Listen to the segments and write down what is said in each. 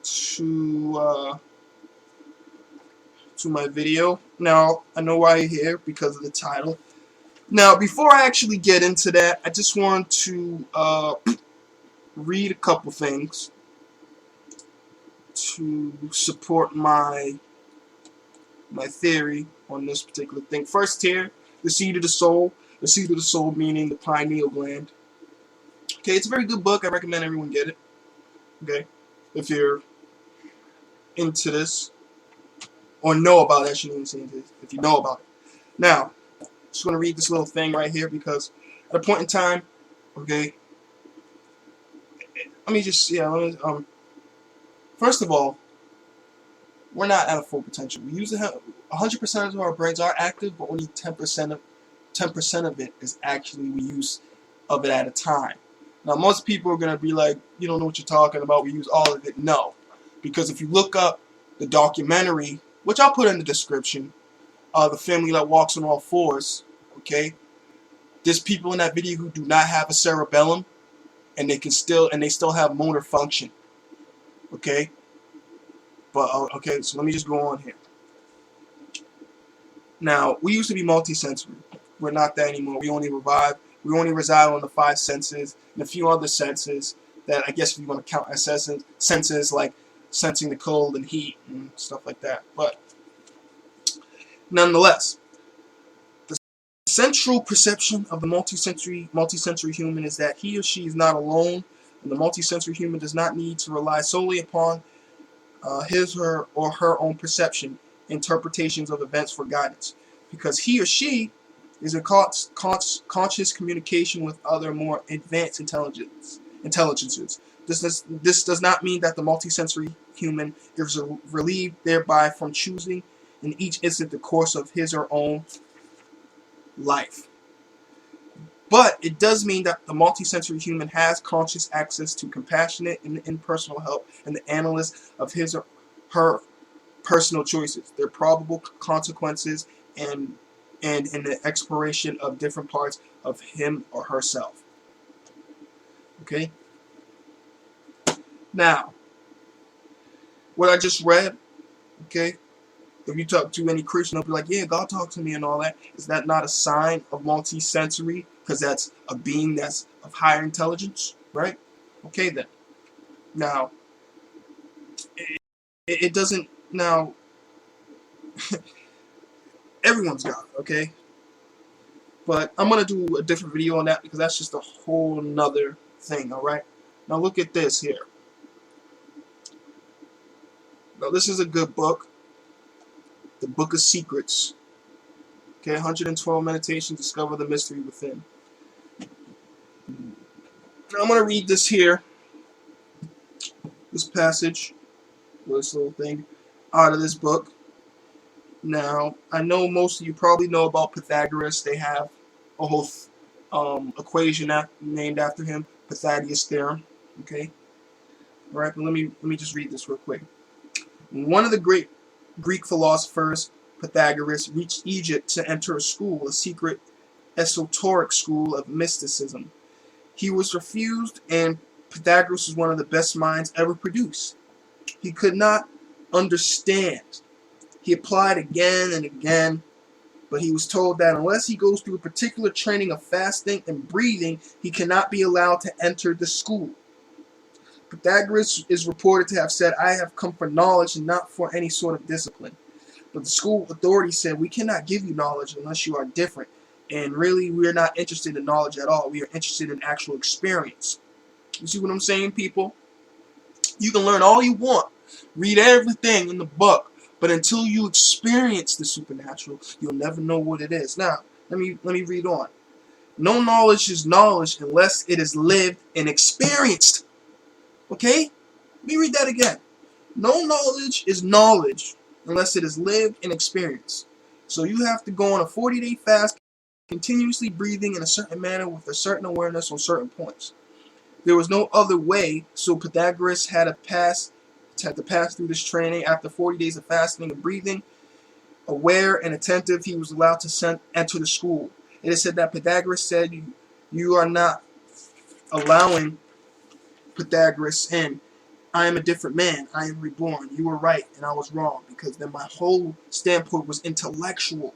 to my video. Now, I know why you're here, because of the title. Now, before I actually get into that, I just want to read a couple things to support my theory on this particular thing. First here, the seed of the soul. The seed of the soul meaning the pineal gland. Okay, it's a very good book. I recommend everyone get it. Okay, if you're into this or know about it, I shouldn't even say this. If you know about it. Now, just going to read this little thing right here, because at a point in time, okay, let me just, first of all, we're not at a full potential. We use 100% of our brains are active, but only 10% of it is actually we use of it at a time. Now, most people are going to be like, you don't know what you're talking about, we use all of it. No, because if you look up the documentary, which I'll put in the description, The Family That Walks on All Fours, okay, there's people in that video who do not have a cerebellum, and they still have motor function, okay. But okay, so let me just go on here. Now, we used to be multisensory. We're not that anymore. We only reside on the 5 senses and a few other senses that, I guess, if you want to count as senses like sensing the cold and heat and stuff like that. But nonetheless, the central perception of the multisensory human is that he or she is not alone, and the multisensory human does not need to rely solely upon his or her own perception, interpretations of events for guidance, because he or she is in conscious communication with other more advanced intelligences. This does not mean that the multisensory human is relieved thereby from choosing in each instant the course of his or own life. But it does mean that the multisensory human has conscious access to compassionate and impersonal help and the analysis of his or her personal choices, their probable consequences, and in the exploration of different parts of him or herself. Okay? Now, what I just read, okay, if you talk to any Christian, they'll be like, yeah, God talked to me and all that. Is that not a sign of multisensory? Because that's a being that's of higher intelligence, right? Okay, then. Now, it doesn't, now, everyone's God, okay? But I'm going to do a different video on that, because that's just a whole nother thing, alright? Now, look at this here. Now, this is a good book. The Book of Secrets. Okay, 112 Meditations, Discover the Mystery Within. Now I'm going to read this here, this passage, this little thing, out of this book. Now, I know most of you probably know about Pythagoras. They have a whole equation named after him, Pythagoras theorem. Okay, all right, but let me just read this real quick. One of the great Greek philosophers, Pythagoras, reached Egypt to enter a school, a secret esoteric school of mysticism. He was refused, and Pythagoras was one of the best minds ever produced. He could not understand. He applied again and again, but he was told that unless he goes through a particular training of fasting and breathing, he cannot be allowed to enter the school. Pythagoras is reported to have said, I have come for knowledge and not for any sort of discipline. But the school authorities said, we cannot give you knowledge unless you are different. And really, we're not interested in knowledge at all. We are interested in actual experience. You see what I'm saying, people? You can learn all you want. Read everything in the book. But until you experience the supernatural, you'll never know what it is. Now, let me read on. No knowledge is knowledge unless it is lived and experienced. Okay? Let me read that again. No knowledge is knowledge unless it is lived and experienced. So you have to go on a 40-day fast, continuously breathing in a certain manner with a certain awareness on certain points. There was no other way, so Pythagoras had to pass through this training. After 40 days of fasting and breathing, aware and attentive, he was allowed to enter the school. It is said that Pythagoras said, you are not allowing Pythagoras in. I am a different man. I am reborn. You were right, and I was wrong, because then my whole standpoint was intellectual.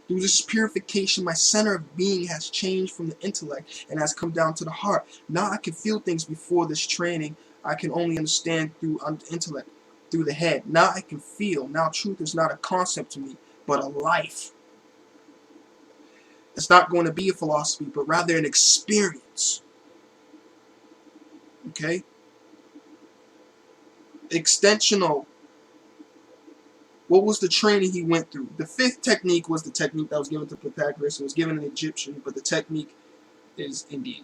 Through this purification, my center of being has changed from the intellect and has come down to the heart. Now I can feel things before this training. I can only understand through intellect, through the head. Now I can feel. Now truth is not a concept to me, but a life. It's not going to be a philosophy, but rather an experience. Okay? Extensional. What was the training he went through? The fifth technique was the technique that was given to Pythagoras. It was given an Egyptian, but the technique is Indian.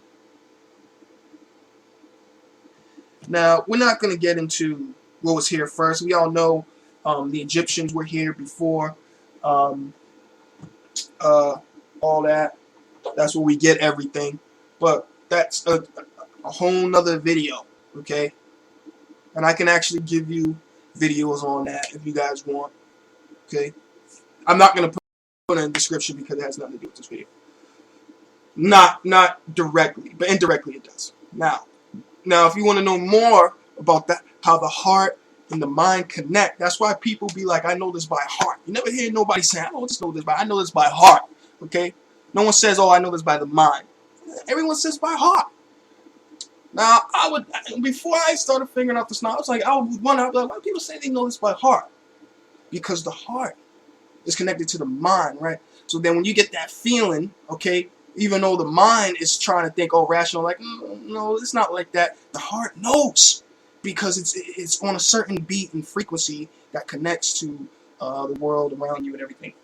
Now, we're not going to get into what was here first. We all know the Egyptians were here before all that. That's where we get everything. But that's a whole nother video, okay? And I can actually give you videos on that if you guys want, okay? I'm not going to put it in the description because it has nothing to do with this video. Not directly, but indirectly it does. Now, if you want to know more about that, how the heart and the mind connect, that's why people be like, I know this by heart. You never hear nobody say, I know this by heart, okay? No one says, oh, I know this by the mind. Everyone says by heart. Now, before I started figuring out this now, I would wonder, why do people say they know this by heart? Because the heart is connected to the mind, right? So then when you get that feeling, okay, even though the mind is trying to think, oh, rational, like, no, it's not like that. The heart knows because it's on a certain beat and frequency that connects to the world around you and everything.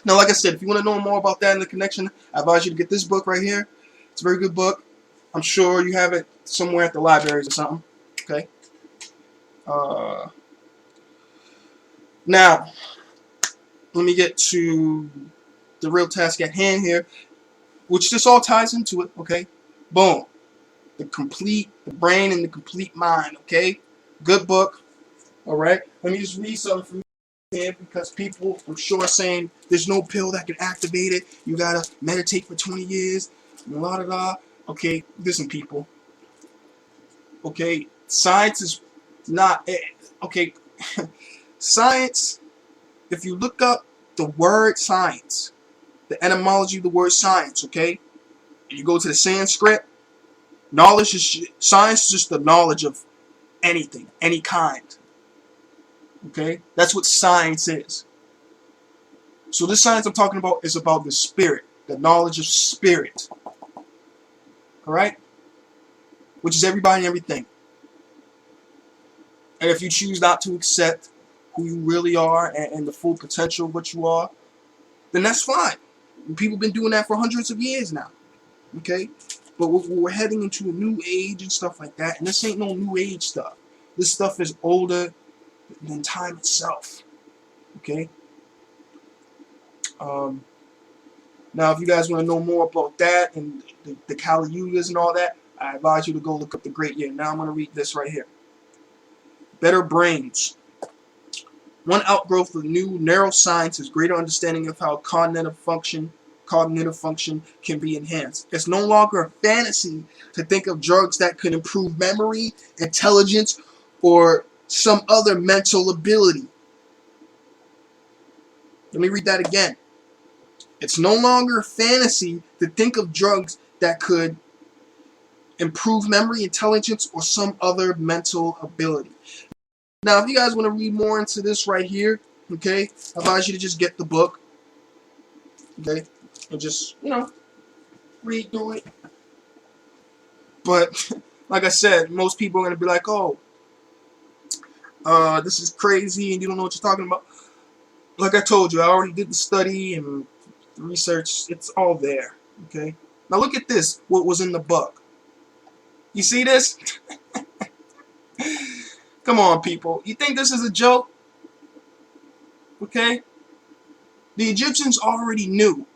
Now, like I said, if you want to know more about that and the connection, I advise you to get this book right here. It's a very good book. I'm sure you have it somewhere at the libraries or something. Okay. Now, let me get to the real task at hand here, which this all ties into it. Okay. Boom. The brain and the complete mind. Okay. Good book. All right. Let me just read something from here because people, I'm sure, are saying there's no pill that can activate it. You gotta meditate for 20 years. La da da. Okay. Listen, people. Okay, science is not okay. Science, if you look up the word science, the etymology of the word science, okay, and you go to the Sanskrit, science is just the knowledge of anything, any kind. Okay, that's what science is. So this science I'm talking about is about the spirit, the knowledge of spirit. All right, which is everybody and everything. And if you choose not to accept who you really are and the full potential of what you are, then that's fine. People have been doing that for hundreds of years now. Okay? But we're heading into a new age and stuff like that. And this ain't no new age stuff. This stuff is older than time itself. Okay? Now, if you guys want to know more about that and the Kali Yugas and all that, I advise you to go look up the Great Year. Now I'm going to read this right here. Better brains. One outgrowth of new neuroscience is greater understanding of how cognitive function can be enhanced. It's no longer a fantasy to think of drugs that could improve memory, intelligence, or some other mental ability. Let me read that again. It's no longer a fantasy to think of drugs that could improve memory, intelligence, or some other mental ability. Now, if you guys want to read more into this right here, okay, I advise you to just get the book, okay, and just, read through it. But, like I said, most people are going to be like, oh, this is crazy and you don't know what you're talking about. Like I told you, I already did the study and the research. It's all there, okay? Now, look at this, what was in the book. You see this? Come on, people. You think this is a joke? Okay? The Egyptians already knew.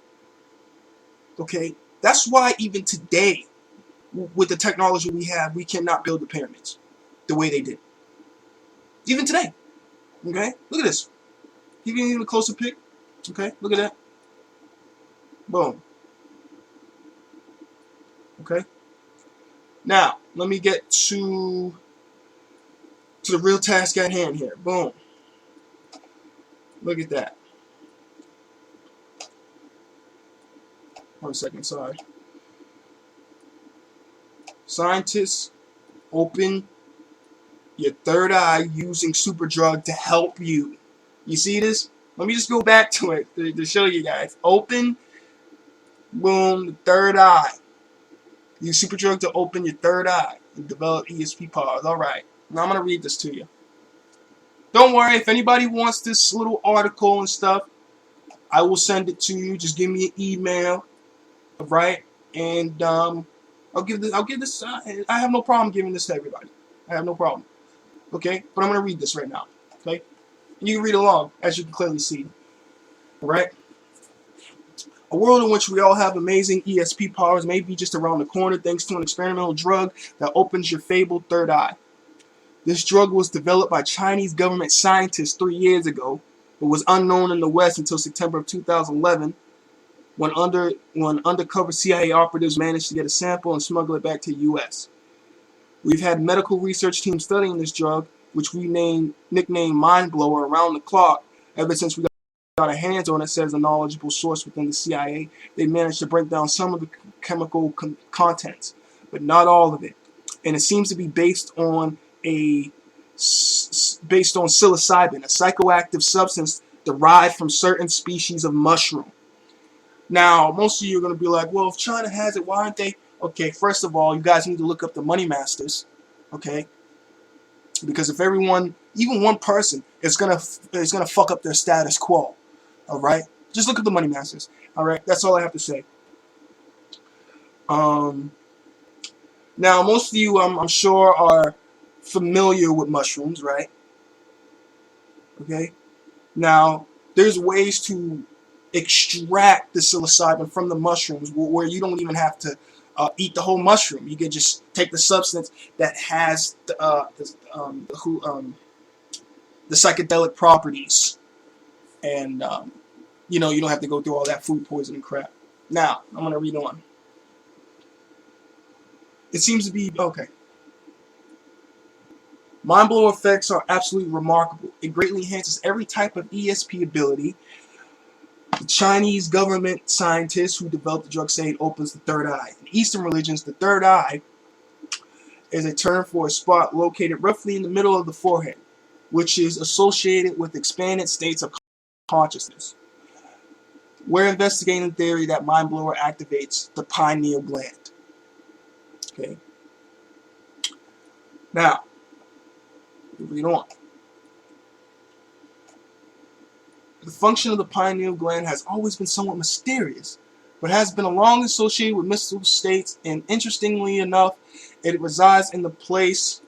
Okay? That's why even today, with the technology we have, we cannot build the pyramids the way they did. Even today. Okay? Look at this. Give you a closer pic. Okay? Look at that. Boom. Okay? Now, let me get to to the real task at hand here. Boom. Look at that. 1 second, sorry. Scientists open your third eye using superdrug to help you. You see this? Let me just go back to it to show you guys. Open, boom, the third eye. Use superdrug to open your third eye and develop ESP powers. Alright, now I'm going to read this to you. Don't worry, if anybody wants this little article and stuff, I will send it to you. Just give me an email, right? And I'll give this. I have no problem giving this to everybody. I have no problem. Okay, but I'm gonna read this right now. Okay, and you can read along as you can clearly see. All right. A world in which we all have amazing ESP powers may be just around the corner thanks to an experimental drug that opens your fabled third eye. This drug was developed by Chinese government scientists 3 years ago, but was unknown in the West until September of 2011, when undercover CIA operatives managed to get a sample and smuggle it back to the U.S. We've had medical research teams studying this drug, which we nicknamed Mind Blower, around the clock ever since we got our hands on it, says a knowledgeable source within the CIA. They managed to break down some of the chemical contents, but not all of it. And it seems to be based on psilocybin, a psychoactive substance derived from certain species of mushroom. Now, most of you are going to be like, well, if China has it, why aren't they? Okay, first of all, you guys need to look up the money masters, okay? Because if everyone, even one person, is gonna fuck up their status quo, all right? Just look at the money masters, all right? That's all I have to say. Now, most of you, I'm sure, are familiar with mushrooms, right? Okay. Now, there's ways to extract the psilocybin from the mushrooms where you don't even have to eat the whole mushroom. You can just take the substance that has the psychedelic properties, and you know, you don't have to go through all that food poisoning crap. Now, I'm gonna read on. It seems to be okay. Mind blower effects are absolutely remarkable. It greatly enhances every type of ESP ability. The Chinese government scientists who developed the drug say it opens the third eye. In Eastern religions, the third eye is a term for a spot located roughly in the middle of the forehead, which is associated with expanded states of consciousness. We're investigating the theory that mind blower activates the pineal gland. Okay. Now, read on. The function of the pineal gland has always been somewhat mysterious, but has been long associated with mystical states, and interestingly enough, it resides in the place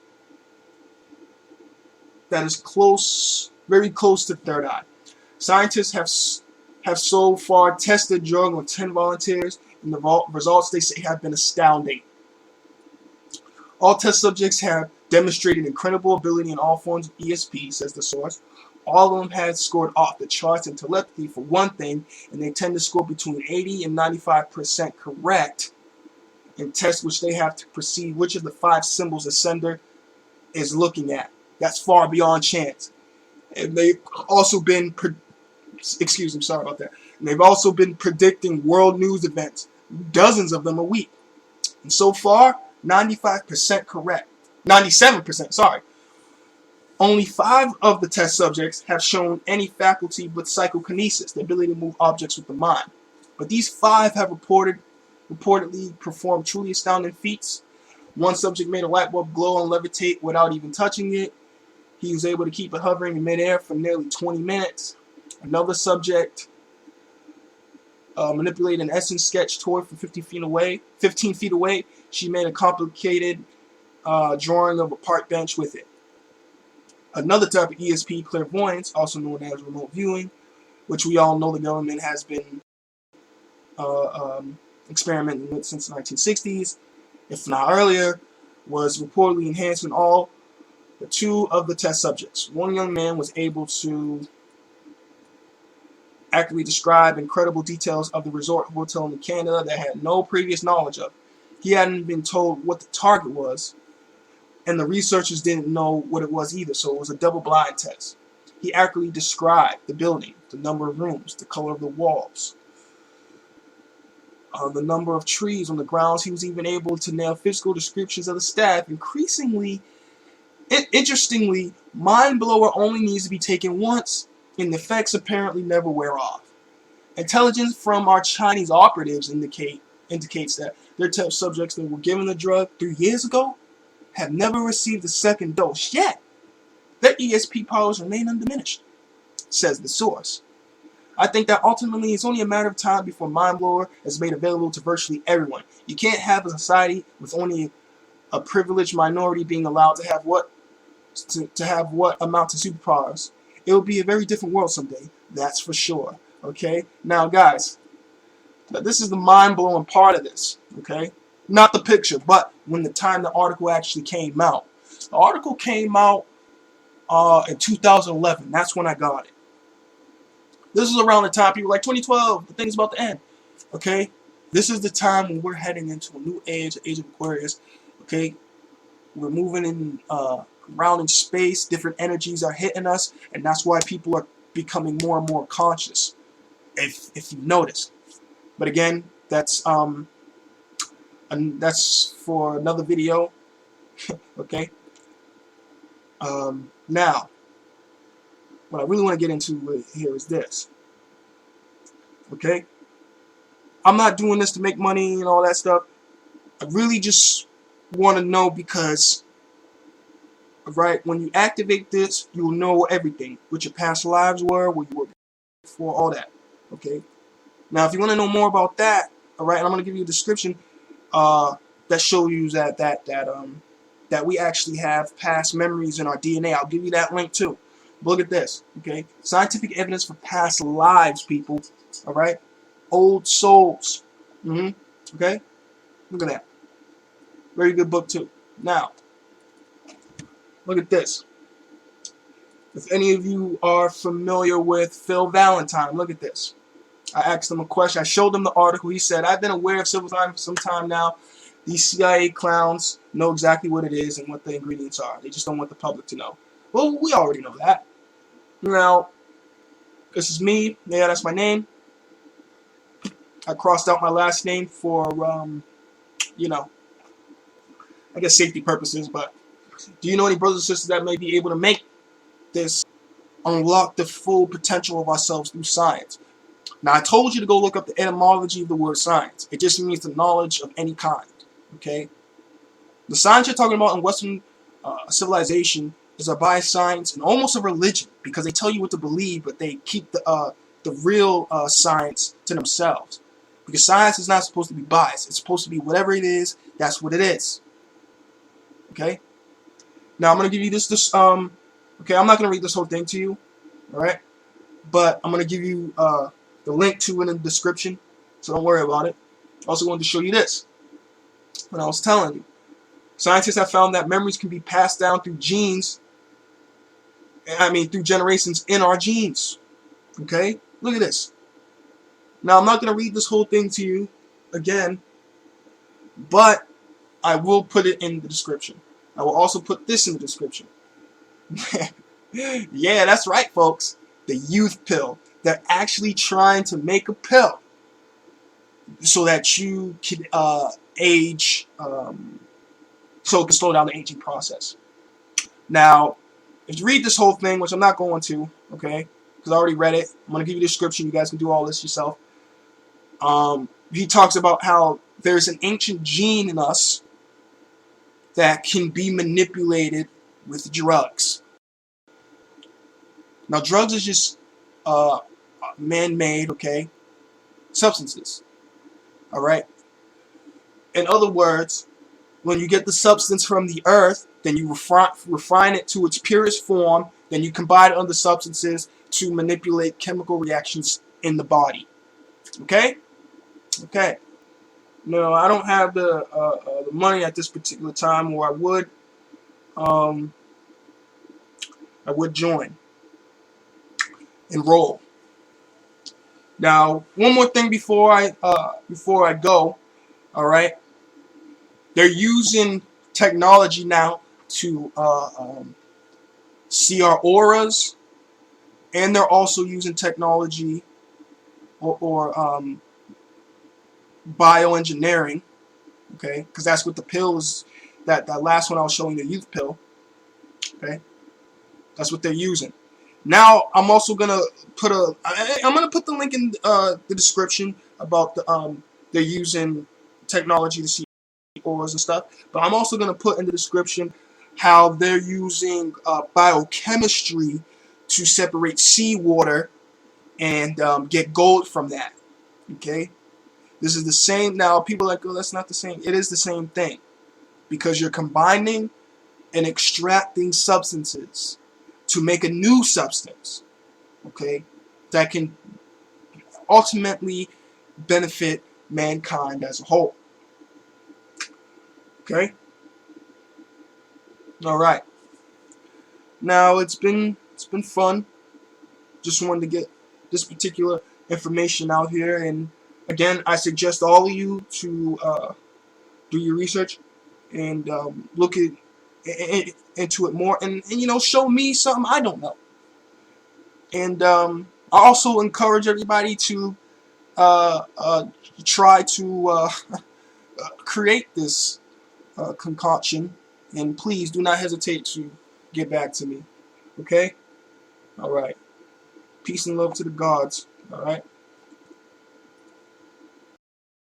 that is very close to the third eye. Scientists have so far tested the drug on 10 volunteers, and the results, they say, have been astounding. All test subjects have demonstrated incredible ability in all forms of ESP, says the source. All of them had scored off the charts in telepathy for one thing, and they tend to score between 80 and 95% correct in tests which they have to perceive which of the 5 symbols the sender is looking at. That's far beyond chance. And they've also been, sorry about that. And they've also been predicting world news events, dozens of them a week. And so far, 95% correct. 97%, sorry. Only 5 of the test subjects have shown any faculty with psychokinesis, the ability to move objects with the mind. But these 5 have reportedly performed truly astounding feats. One subject made a light bulb glow and levitate without even touching it. He was able to keep it hovering in midair for nearly 20 minutes. Another subject manipulated an essence sketch toy from 15 feet away. She made a complicated drawing of a park bench with it. Another type of ESP, clairvoyance, also known as remote viewing, which we all know the government has been experimenting with since the 1960s, if not earlier, was reportedly enhanced in all but 2 of the test subjects. One young man was able to accurately describe incredible details of the resort hotel in Canada that had no previous knowledge of. He hadn't been told what the target was, and the researchers didn't know what it was either, so it was a double-blind test. He accurately described the building, the number of rooms, the color of the walls, the number of trees on the grounds. He was even able to nail physical descriptions of the staff. Interestingly, Mind Blower only needs to be taken once, and the effects apparently never wear off. Intelligence from our Chinese operatives indicates that their test subjects that were given the drug 3 years ago have never received a second dose, yet their ESP powers remain undiminished, says the source. I think that ultimately it's only a matter of time before Mind Blower is made available to virtually everyone. You can't have a society with only a privileged minority being allowed to have what amount to superpowers. It will be a very different world someday, that's for sure. Okay? Now guys, this is the mind-blowing part of this, okay? Not the picture, but when the time the article actually came out. The article came out in 2011. That's when I got it. This is around the time people were like 2012, the thing's about to end. Okay? This is the time when we're heading into a new age, the age of Aquarius. Okay? We're moving in around in space, different energies are hitting us, and that's why people are becoming more and more conscious. If you notice. But again, that's for another video. Okay. Now, what I really want to get into here is this. Okay. I'm not doing this to make money and all that stuff. I really just want to know because, right, when you activate this, you'll know everything. What your past lives were, what you were before, all that. Okay. Now, if you want to know more about that, all right, I'm going to give you a description that shows you that we actually have past memories in our DNA. I'll give you that link too. Look at this, okay? Scientific evidence for past lives, people. All right, old souls. Okay, look at that. Very good book too. Now, look at this. If any of you are familiar with Phil Valentine, look at this. I asked him a question. I showed him the article. He said, I've been aware of silver time for some time now. These CIA clowns know exactly what it is and what the ingredients are. They just don't want the public to know. Well, we already know that. Now, this is me. Yeah, that's my name. I crossed out my last name for, you know, I guess safety purposes. But do you know any brothers and sisters that may be able to make this unlock the full potential of ourselves through science? Now, I told you to go look up the etymology of the word science. It just means the knowledge of any kind. Okay? The science you're talking about in Western civilization is a bioscience and almost a religion because they tell you what to believe, but they keep the real science to themselves. Because science is not supposed to be biased. It's supposed to be whatever it is, that's what it is. Okay? Now, I'm going to give you this okay, I'm not going to read this whole thing to you. Alright? But I'm going to give you the link to it in the description, so don't worry about it. I also wanted to show you this. When I was telling you, scientists have found that memories can be passed down through genes, through generations in our genes. Okay? Look at this. Now, I'm not going to read this whole thing to you again, but I will put it in the description. I will also put this in the description. Yeah, that's right, folks. The youth pill. They're actually trying to make a pill so that you can age, so it can slow down the aging process. Now, if you read this whole thing, which I'm not going to, okay, because I already read it, I'm going to give you the description. You guys can do all this yourself. He talks about how there's an ancient gene in us that can be manipulated with drugs. Now, drugs is just man-made, okay, substances. All right. In other words, when you get the substance from the earth, then you refine it to its purest form, then you combine other substances to manipulate chemical reactions in the body. Okay? Okay. No, I don't have the money at this particular time, or I would join, enroll. Now, one more thing before I go. All right. They're using technology now to see our auras, and they're also using technology or bioengineering, okay? Because that's what the pill is. That last one I was showing, the youth pill, okay? That's what they're using. Now I'm also gonna I'm gonna put the link in the description about they're using technology to see auras and stuff. But I'm also gonna put in the description how they're using biochemistry to separate seawater and get gold from that. Okay, this is the same. Now people are like, oh, that's not the same. It is the same thing because you're combining and extracting substances to make a new substance. Okay, that can ultimately benefit mankind as a whole. Okay, all right. Now it's been fun. Just wanted to get this particular information out here, and again, I suggest all of you to do your research and look into it more, and show me something I don't know. And I also encourage everybody to uh, uh, try to create this concoction, and please do not hesitate to get back to me. Okay? All right. Peace and love to the gods. All right?